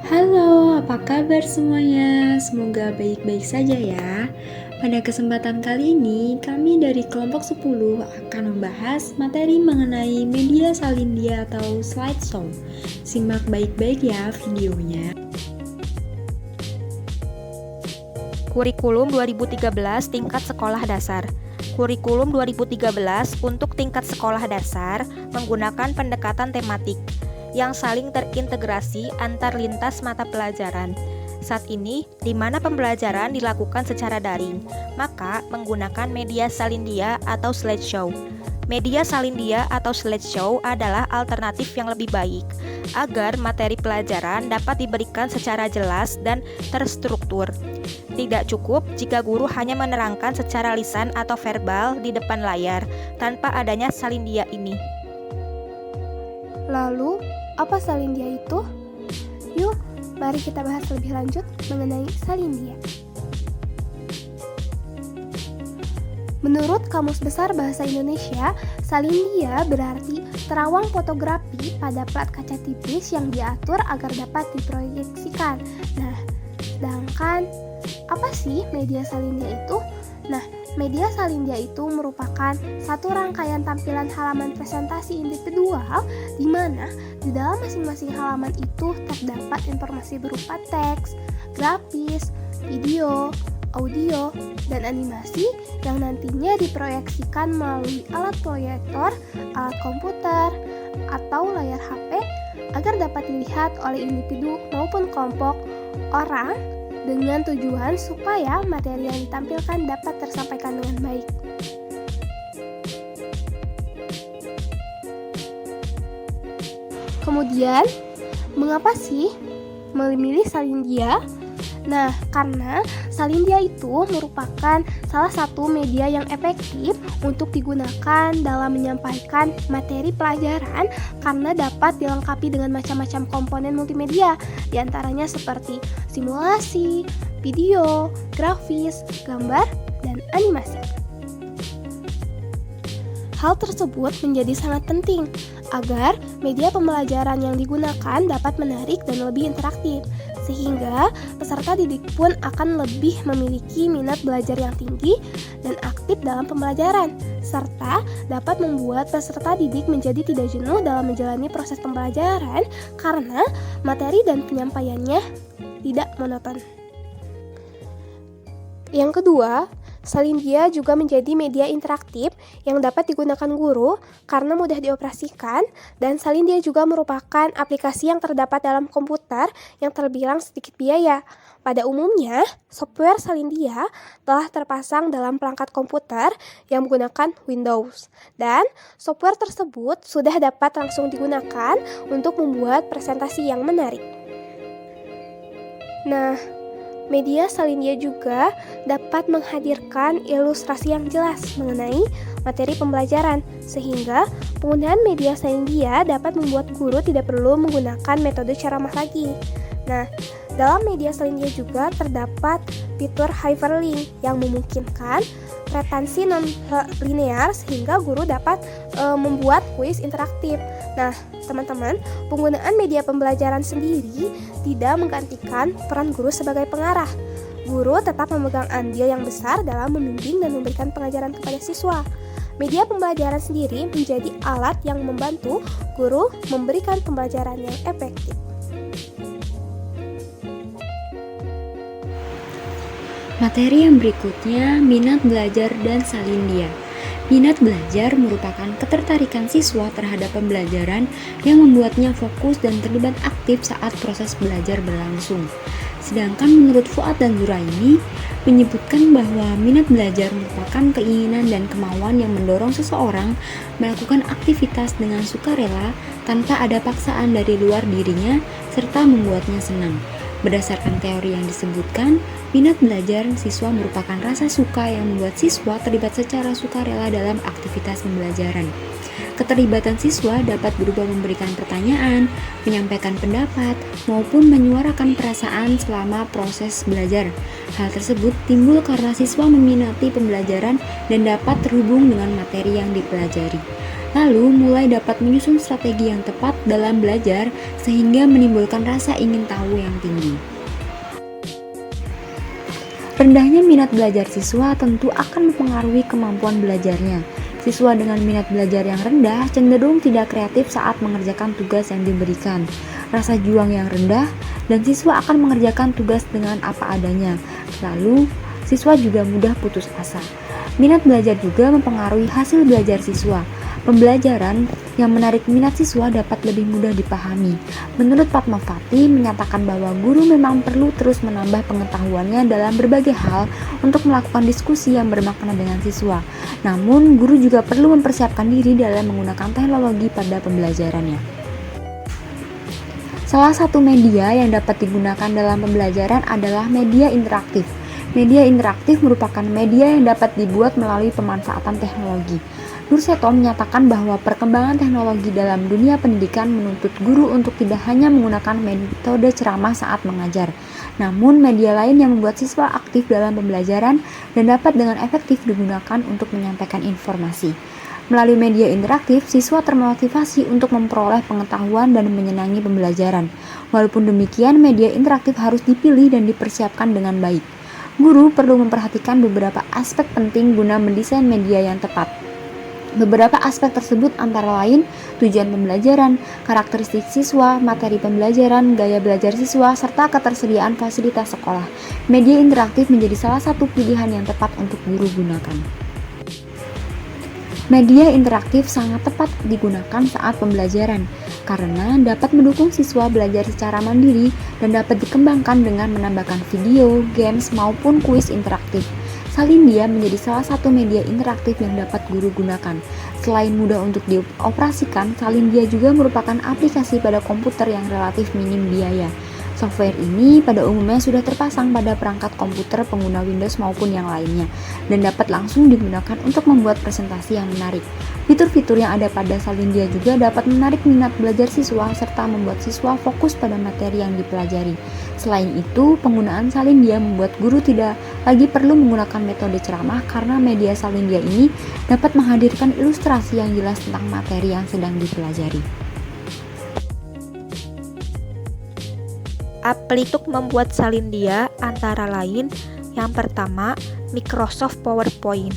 Halo, apa kabar semuanya? Semoga baik-baik saja ya. Pada kesempatan kali ini, kami dari kelompok 10 akan membahas materi mengenai media salindia atau slideshow. Simak baik-baik ya videonya. Kurikulum 2013 tingkat sekolah dasar. Kurikulum 2013 untuk tingkat sekolah dasar menggunakan pendekatan tematik yang saling terintegrasi antar lintas mata pelajaran. Saat ini, di mana pembelajaran dilakukan secara daring, maka menggunakan media salindia atau slideshow. Media salindia atau slideshow adalah alternatif yang lebih baik agar materi pelajaran dapat diberikan secara jelas dan terstruktur. Tidak cukup jika guru hanya menerangkan secara lisan atau verbal di depan layar tanpa adanya salindia ini. Lalu, apa salindia itu? Yuk, mari kita bahas lebih lanjut mengenai salindia. Menurut Kamus Besar Bahasa Indonesia, salindia berarti terawang fotografi pada plat kaca tipis yang diatur agar dapat diproyeksikan. Nah, sedangkan apa sih media salindia itu? Nah, media salindia itu merupakan satu rangkaian tampilan halaman presentasi individual di mana di dalam masing-masing halaman itu terdapat informasi berupa teks, grafis, video, audio, dan animasi yang nantinya diproyeksikan melalui alat proyektor, alat komputer, atau layar HP agar dapat dilihat oleh individu maupun kelompok orang dengan tujuan supaya materi yang ditampilkan dapat tersampaikan dengan baik. Kemudian, mengapa sih memilih salindia? Nah, karena salindia itu merupakan salah satu media yang efektif untuk digunakan dalam menyampaikan materi pelajaran karena dapat dilengkapi dengan macam-macam komponen multimedia, diantaranya seperti simulasi, video, grafis, gambar, dan animasi. Hal tersebut menjadi sangat penting agar media pembelajaran yang digunakan dapat menarik dan lebih interaktif, sehingga peserta didik pun akan lebih memiliki minat belajar yang tinggi dan aktif dalam pembelajaran, serta dapat membuat peserta didik menjadi tidak jenuh dalam menjalani proses pembelajaran karena materi dan penyampaiannya tidak monoton. Yang kedua, salindia juga menjadi media interaktif yang dapat digunakan guru karena mudah dioperasikan, dan salindia juga merupakan aplikasi yang terdapat dalam komputer yang terbilang sedikit biaya. Pada umumnya, software salindia telah terpasang dalam perangkat komputer yang menggunakan Windows, dan software tersebut sudah dapat langsung digunakan untuk membuat presentasi yang menarik. Nah, media salindia juga dapat menghadirkan ilustrasi yang jelas mengenai materi pembelajaran, sehingga penggunaan media salindia dapat membuat guru tidak perlu menggunakan metode ceramah lagi. Nah, dalam media salindia juga terdapat fitur hyperlink yang memungkinkan retensi non-linear sehingga guru dapat membuat kuis interaktif. Nah, teman-teman, penggunaan media pembelajaran sendiri tidak menggantikan peran guru sebagai pengarah. Guru tetap memegang andil yang besar dalam membimbing dan memberikan pengajaran kepada siswa. Media pembelajaran sendiri menjadi alat yang membantu guru memberikan pembelajaran yang efektif. Materi yang berikutnya, minat belajar dan salindia. Minat belajar merupakan ketertarikan siswa terhadap pembelajaran yang membuatnya fokus dan terlibat aktif saat proses belajar berlangsung. Sedangkan menurut Fuad dan Zuraini menyebutkan bahwa minat belajar merupakan keinginan dan kemauan yang mendorong seseorang melakukan aktivitas dengan sukarela tanpa ada paksaan dari luar dirinya serta membuatnya senang. Berdasarkan teori yang disebutkan, minat belajar siswa merupakan rasa suka yang membuat siswa terlibat secara sukarela dalam aktivitas pembelajaran. Keterlibatan siswa dapat berupa memberikan pertanyaan, menyampaikan pendapat, maupun menyuarakan perasaan selama proses belajar. Hal tersebut timbul karena siswa meminati pembelajaran dan dapat terhubung dengan materi yang dipelajari. Lalu mulai dapat menyusun strategi yang tepat dalam belajar sehingga menimbulkan rasa ingin tahu yang tinggi. Rendahnya minat belajar siswa tentu akan mempengaruhi kemampuan belajarnya. Siswa dengan minat belajar yang rendah cenderung tidak kreatif saat mengerjakan tugas yang diberikan. Rasa juang yang rendah dan siswa akan mengerjakan tugas dengan apa adanya. Lalu, siswa juga mudah putus asa. Minat belajar juga mempengaruhi hasil belajar siswa. Pembelajaran yang menarik minat siswa dapat lebih mudah dipahami. Menurut Fatmawati menyatakan bahwa guru memang perlu terus menambah pengetahuannya dalam berbagai hal untuk melakukan diskusi yang bermakna dengan siswa. Namun, guru juga perlu mempersiapkan diri dalam menggunakan teknologi pada pembelajarannya. Salah satu media yang dapat digunakan dalam pembelajaran adalah media interaktif. Media interaktif merupakan media yang dapat dibuat melalui pemanfaatan teknologi. Nur Seto menyatakan bahwa perkembangan teknologi dalam dunia pendidikan menuntut guru untuk tidak hanya menggunakan metode ceramah saat mengajar, namun media lain yang membuat siswa aktif dalam pembelajaran dan dapat dengan efektif digunakan untuk menyampaikan informasi. Melalui media interaktif, siswa termotivasi untuk memperoleh pengetahuan dan menyenangi pembelajaran. Walaupun demikian, media interaktif harus dipilih dan dipersiapkan dengan baik. Guru perlu memperhatikan beberapa aspek penting guna mendesain media yang tepat. Beberapa aspek tersebut antara lain tujuan pembelajaran, karakteristik siswa, materi pembelajaran, gaya belajar siswa, serta ketersediaan fasilitas sekolah. Media interaktif menjadi salah satu pilihan yang tepat untuk guru gunakan. Media interaktif sangat tepat digunakan saat pembelajaran karena dapat mendukung siswa belajar secara mandiri dan dapat dikembangkan dengan menambahkan video, games, maupun kuis interaktif. Salindia menjadi salah satu media interaktif yang dapat guru gunakan. Selain mudah untuk dioperasikan, Salindia juga merupakan aplikasi pada komputer yang relatif minim biaya. Software ini pada umumnya sudah terpasang pada perangkat komputer pengguna Windows maupun yang lainnya, dan dapat langsung digunakan untuk membuat presentasi yang menarik. Fitur-fitur yang ada pada Salindia juga dapat menarik minat belajar siswa serta membuat siswa fokus pada materi yang dipelajari. Selain itu, penggunaan Salindia membuat guru tidak lagi perlu menggunakan metode ceramah karena media Salindia ini dapat menghadirkan ilustrasi yang jelas tentang materi yang sedang dipelajari. Aplikasi untuk membuat Salindia antara lain yang pertama Microsoft PowerPoint.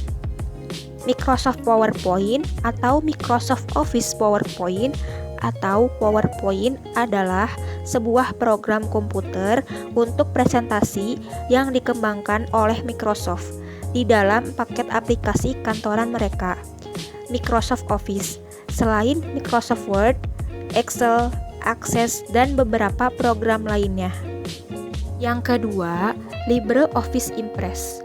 Microsoft PowerPoint atau Microsoft Office PowerPoint atau PowerPoint adalah sebuah program komputer untuk presentasi yang dikembangkan oleh Microsoft di dalam paket aplikasi kantoran mereka. Microsoft Office selain Microsoft Word, Excel, Access, dan beberapa program lainnya. Yang kedua, LibreOffice Impress.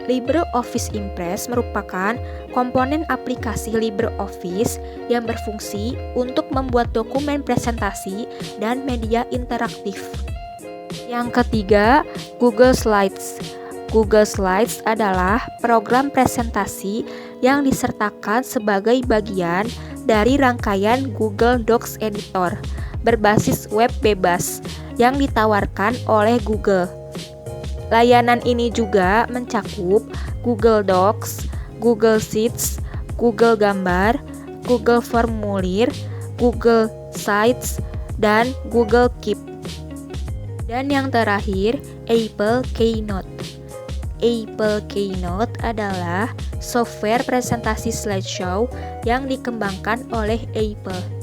LibreOffice Impress merupakan komponen aplikasi LibreOffice yang berfungsi untuk membuat dokumen presentasi dan media interaktif. Yang ketiga, Google Slides. Google Slides adalah program presentasi yang disertakan sebagai bagian dari rangkaian Google Docs Editor berbasis web bebas yang ditawarkan oleh Google. Layanan ini juga mencakup Google Docs, Google Sheets, Google Gambar, Google Formulir, Google Sites, dan Google Keep. Dan yang terakhir, Apple Keynote. Apple Keynote adalah software presentasi slideshow yang dikembangkan oleh Apple.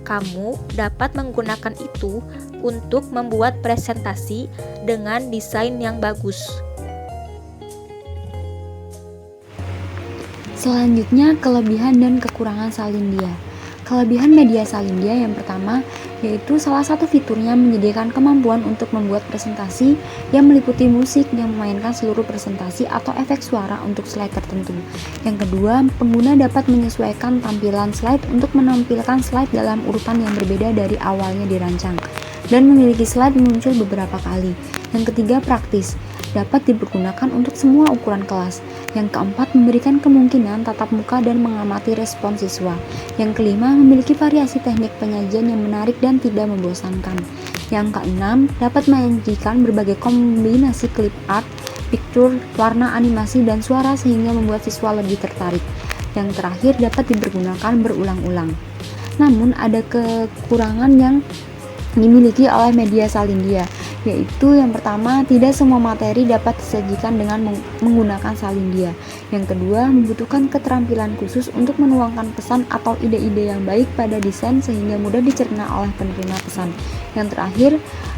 Kamu dapat menggunakan itu untuk membuat presentasi dengan desain yang bagus. Selanjutnya, kelebihan dan kekurangan Salindia. Kelebihan media Salindia yang pertama yaitu salah satu fiturnya menyediakan kemampuan untuk membuat presentasi yang meliputi musik yang memainkan seluruh presentasi atau efek suara untuk slide tertentu. Yang kedua, pengguna dapat menyesuaikan tampilan slide untuk menampilkan slide dalam urutan yang berbeda dari awalnya dirancang dan memiliki slide muncul beberapa kali. Yang ketiga, praktis, dapat dipergunakan untuk semua ukuran kelas. Yang keempat, memberikan kemungkinan tatap muka dan mengamati respon siswa. Yang kelima, memiliki variasi teknik penyajian yang menarik dan tidak membosankan. Yang keenam, dapat menyajikan berbagai kombinasi clip art, picture, warna, animasi, dan suara sehingga membuat siswa lebih tertarik. yang terakhir dapat dipergunakan berulang-ulang. Namun ada kekurangan yang dimiliki oleh media salindia, yaitu yang pertama, tidak semua materi dapat disajikan dengan menggunakan salindia. Yang kedua, membutuhkan keterampilan khusus untuk menuangkan pesan atau ide-ide yang baik pada desain sehingga mudah dicerna oleh penerima pesan. Yang terakhir,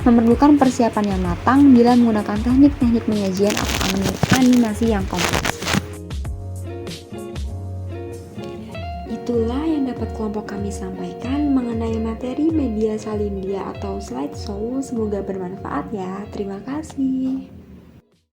memerlukan persiapan yang matang bila menggunakan teknik-teknik penyajian atau animasi yang kompleks. Itulah yang dapat kelompok kami sampaikan mengenai materi media salindia atau slideshow. Semoga bermanfaat ya. Terima kasih.